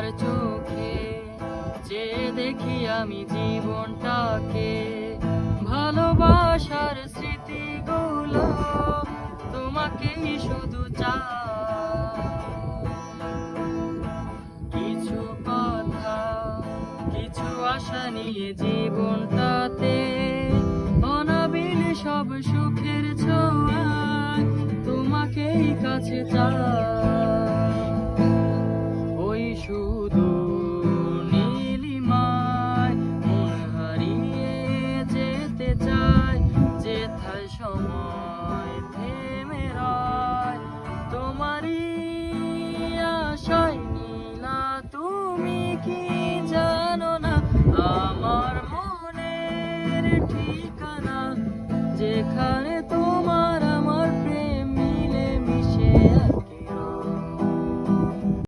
তোমার চোখে যে দেখি আমি জীবনটাকে, ভালোবাসার স্মৃতিগুলো তোমাকেই শুধু চাই। কিছু কথা, কিছু আশা নিয়ে জীবনটাতে, অনাবিল সব সুখের ছোঁয়ায় তোমাকেই কাছে চাই। ওই সুদূর নীলিমায় মন হারিয়ে যেতে চায়, যেথায় সময় থেমে রয় তোমারই আশায়। নীলা তুমি কি জানো না